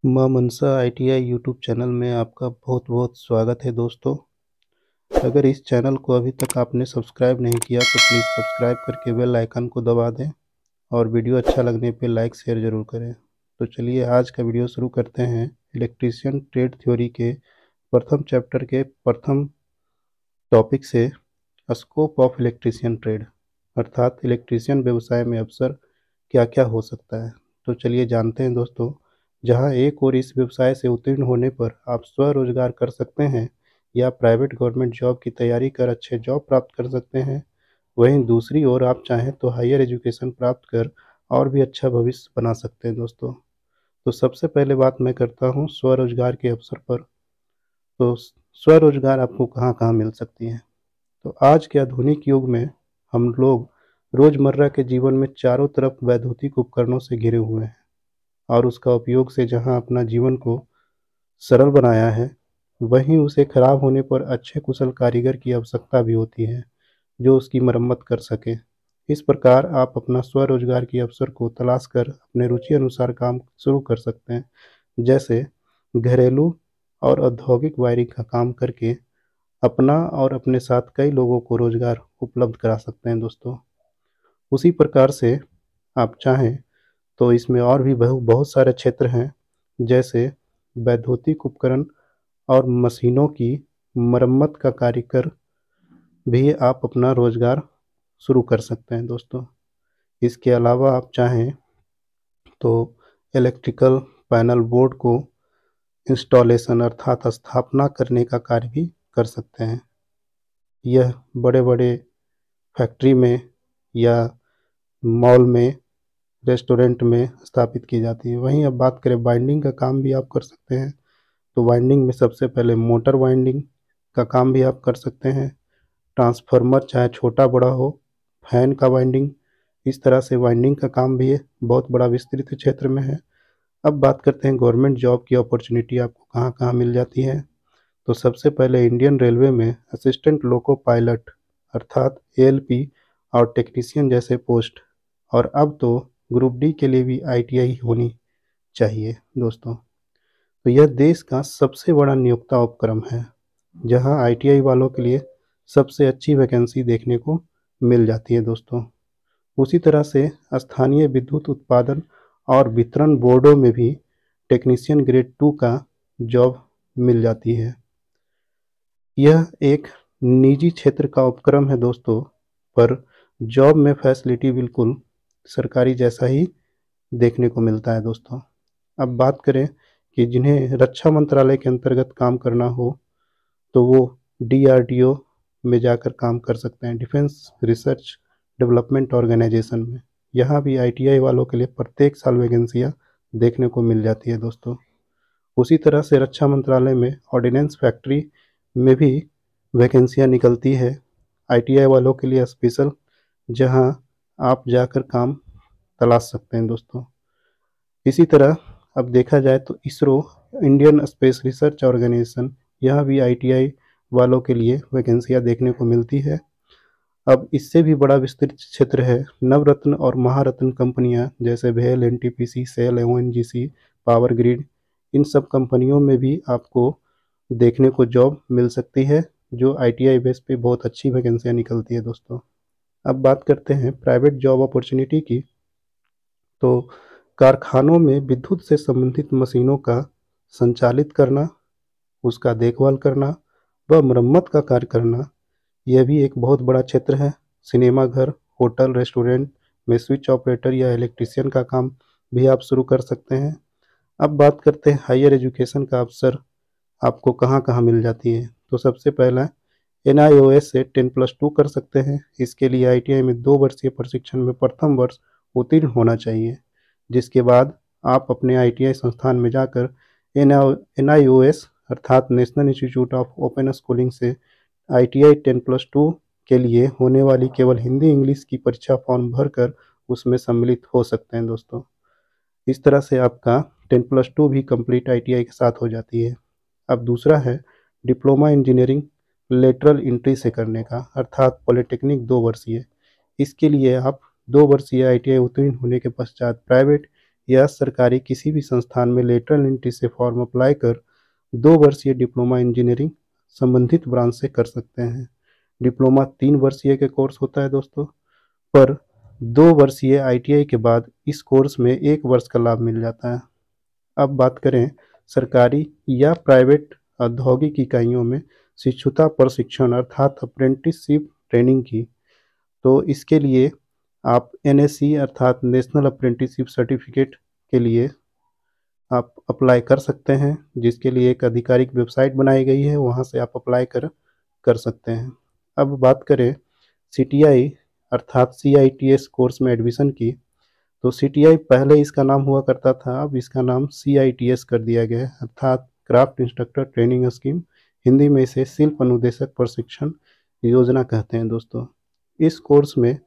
मां मनसा ITI YouTube channel में आपका बहुत बहुत स्वागत है दोस्तों। अगर इस चैनल को अभी तक आपने सब्सक्राइब नहीं किया तो प्लीज़ सब्सक्राइब करके बेल आइकन को दबा दें और वीडियो अच्छा लगने पे लाइक शेयर ज़रूर करें। तो चलिए आज का वीडियो शुरू करते हैं। इलेक्ट्रीशियन ट्रेड थ्योरी के प्रथम चैप्टर के प्रथम टॉपिक से, स्कोप ऑफ इलेक्ट्रीशियन ट्रेड, अर्थात इलेक्ट्रीशियन व्यवसाय में अवसर क्या क्या हो सकता है। तो चलिए जानते हैं दोस्तों। जहां एक और इस व्यवसाय से उत्तीर्ण होने पर आप स्वरोजगार कर सकते हैं या प्राइवेट गवर्नमेंट जॉब की तैयारी कर अच्छे जॉब प्राप्त कर सकते हैं, वहीं दूसरी ओर आप चाहें तो हायर एजुकेशन प्राप्त कर और भी अच्छा भविष्य बना सकते हैं दोस्तों। तो सबसे पहले बात मैं करता हूं स्वरोजगार के अवसर पर। तो स्वरोजगार आपको कहां कहां मिल सकती है। तो आज के आधुनिक युग में हम लोग रोजमर्रा के जीवन में चारों तरफ वैद्युतिक उपकरणों से घिरे हुए हैं और उसका उपयोग से जहां अपना जीवन को सरल बनाया है, वहीं उसे खराब होने पर अच्छे कुशल कारीगर की आवश्यकता भी होती है जो उसकी मरम्मत कर सके। इस प्रकार आप अपना स्वरोजगार के अवसर को तलाश कर अपने रुचि अनुसार काम शुरू कर सकते हैं, जैसे घरेलू और औद्योगिक वायरिंग का काम करके अपना और अपने साथ कई लोगों को रोजगार उपलब्ध करा सकते हैं दोस्तों। उसी प्रकार से आप चाहें तो इसमें और भी बहुत सारे क्षेत्र हैं, जैसे वैद्युतिक उपकरण और मशीनों की मरम्मत का कार्य कर भी आप अपना रोजगार शुरू कर सकते हैं दोस्तों। इसके अलावा आप चाहें तो इलेक्ट्रिकल पैनल बोर्ड को इंस्टॉलेशन अर्थात स्थापना करने का कार्य भी कर सकते हैं। यह बड़े बड़े फैक्ट्री में या मॉल में, रेस्टोरेंट में स्थापित की जाती है। वहीं अब बात करें बाइंडिंग का काम भी आप कर सकते हैं। तो वाइंडिंग में सबसे पहले मोटर वाइंडिंग का काम भी आप कर सकते हैं। ट्रांसफार्मर चाहे छोटा बड़ा हो, फैन का वाइंडिंग, इस तरह से वाइंडिंग का काम भी बहुत बड़ा विस्तृत क्षेत्र में है। अब बात करते हैं गवर्नमेंट जॉब की अपॉर्चुनिटी आपको कहाँ कहाँ मिल जाती है। तो सबसे पहले इंडियन रेलवे में असिस्टेंट लोको पायलट अर्थात एएलपी और टेक्नीशियन जैसे पोस्ट, और अब तो ग्रुप डी के लिए भी आईटीआई होनी चाहिए दोस्तों। तो यह देश का सबसे बड़ा नियोक्ता उपक्रम है जहां आईटीआई वालों के लिए सबसे अच्छी वैकेंसी देखने को मिल जाती है दोस्तों। उसी तरह से स्थानीय विद्युत उत्पादन और वितरण बोर्डों में भी टेक्नीशियन ग्रेड 2 का जॉब मिल जाती है। यह एक निजी क्षेत्र का उपक्रम है दोस्तों, पर जॉब में फैसिलिटी बिल्कुल सरकारी जैसा ही देखने को मिलता है दोस्तों। अब बात करें कि जिन्हें रक्षा मंत्रालय के अंतर्गत काम करना हो तो वो डीआरडीओ में जाकर काम कर सकते हैं, डिफेंस रिसर्च डेवलपमेंट ऑर्गेनाइजेशन में। यहाँ भी आईटीआई वालों के लिए प्रत्येक साल वैकेंसियाँ देखने को मिल जाती है दोस्तों। उसी तरह से रक्षा मंत्रालय में ऑर्डिनेंस फैक्ट्री में भी वैकेंसियाँ निकलती है आईटीआई वालों के लिए स्पेशल, जहाँ आप जाकर काम तलाश सकते हैं दोस्तों। इसी तरह अब देखा जाए तो ISRO, Indian space research organisation, यहाँ भी आईटीआई वालों के लिए वैकेंसियाँ देखने को मिलती है। अब इससे भी बड़ा विस्तृत क्षेत्र है नवरत्न और महारत्न कंपनियां जैसे भेल, NTPC, SAIL, ONGC, power grid, इन सब कंपनियों में भी आपको देखने को जॉब मिल सकती है, जो आईटीआई बेस पे बहुत अच्छी वैकेंसियां निकलती है दोस्तों। अब बात करते हैं प्राइवेट जॉब अपॉर्चुनिटी की। तो कारखानों में विद्युत से संबंधित मशीनों का संचालित करना, उसका देखभाल करना व मरम्मत का कार्य करना, यह भी एक बहुत बड़ा क्षेत्र है। सिनेमा घर, होटल, रेस्टोरेंट में स्विच ऑपरेटर या इलेक्ट्रीशियन का काम भी आप शुरू कर सकते हैं। अब बात करते हैं हायर एजुकेशन का अवसर आपको कहाँ कहाँ मिल जाती है। तो सबसे पहला एनआईओएस से 10+2 कर सकते हैं। इसके लिए आईटीआई में 2 वर्षीय प्रशिक्षण में प्रथम वर्ष उत्तीर्ण होना चाहिए, जिसके बाद आप अपने आईटीआई संस्थान में जाकर एनआईओएस अर्थात national institute of open schooling से आईटीआई 10+2 के लिए होने वाली केवल हिंदी इंग्लिश की परीक्षा फॉर्म भरकर उसमें सम्मिलित हो सकते हैं दोस्तों। इस तरह से आपका 10+2 भी कंप्लीट आईटीआई के साथ हो जाती है। अब दूसरा है डिप्लोमा इंजीनियरिंग लेटरल एंट्री से करने का, अर्थात पॉलिटेक्निक 2 वर्षीय। इसके लिए आप 2 वर्षीय आईटीआई उत्तीर्ण होने के पश्चात प्राइवेट या सरकारी किसी भी संस्थान में लेटरल एंट्री से फॉर्म अप्लाई कर 2 वर्षीय डिप्लोमा इंजीनियरिंग संबंधित ब्रांच से कर सकते हैं। डिप्लोमा 3 वर्षीय के कोर्स होता है दोस्तों, पर 2 वर्षीय ITI के बाद इस कोर्स में 1 वर्ष का लाभ मिल जाता है। अब बात करें सरकारी या प्राइवेट औद्योगिक इकाइयों में शिक्षुता प्रशिक्षण अर्थात अप्रेंटिसशिप ट्रेनिंग की, तो इसके लिए आप NSC अर्थात नेशनल अप्रेंटिसशिप सर्टिफिकेट के लिए आप अप्लाई कर सकते हैं, जिसके लिए एक आधिकारिक वेबसाइट बनाई गई है, वहां से आप अप्लाई कर सकते हैं। अब बात करें CTI अर्थात CITS कोर्स में एडमिशन की, तो CTI पहले इसका नाम हुआ करता था, अब इसका नाम CITS कर दिया गया है अर्थात craft instructor training scheme. Hindi में इसे शिल्प अनुदेशक प्रशिक्षण योजना कहते हैं दोस्तों। इस कोर्स में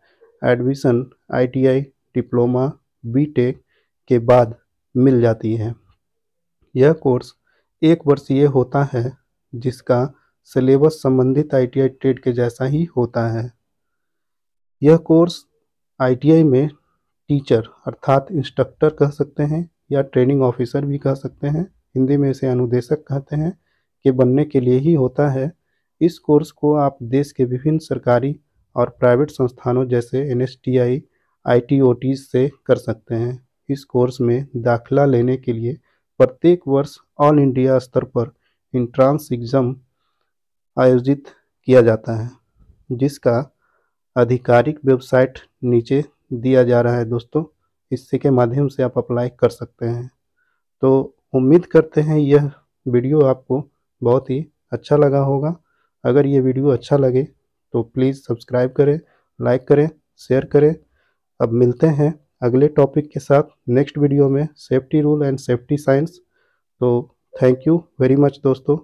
एडमिशन ITI डिप्लोमा BTech के बाद मिल जाती है। यह कोर्स 1 वर्षीय होता है, जिसका सिलेबस संबंधित ITI ट्रेड के जैसा ही होता है। यह कोर्स ITI में टीचर अर्थात इंस्ट्रक्टर कह सकते हैं या ट्रेनिंग ऑफिसर भी कह सकते हैं, हिंदी में इसे अनुदेशक कहते हैं, के बनने के लिए ही होता है। इस कोर्स को आप देश के विभिन्न सरकारी और प्राइवेट संस्थानों जैसे NSTI ITOT से कर सकते हैं। इस कोर्स में दाखिला लेने के लिए प्रत्येक वर्ष ऑल इंडिया स्तर पर इंट्रांस एग्जाम आयोजित किया जाता है, जिसका आधिकारिक वेबसाइट नीचे दिया जा रहा है दोस्तों, इससे के माध्यम से आप अप्लाई कर सकते हैं। तो उम्मीद करते हैं यह वीडियो आपको बहुत ही अच्छा लगा होगा। अगर ये वीडियो अच्छा लगे तो प्लीज़ सब्सक्राइब करें, लाइक करें, शेयर करें। अब मिलते हैं अगले टॉपिक के साथ नेक्स्ट वीडियो में, safety rule and safety science. तो थैंक यू वेरी मच दोस्तों।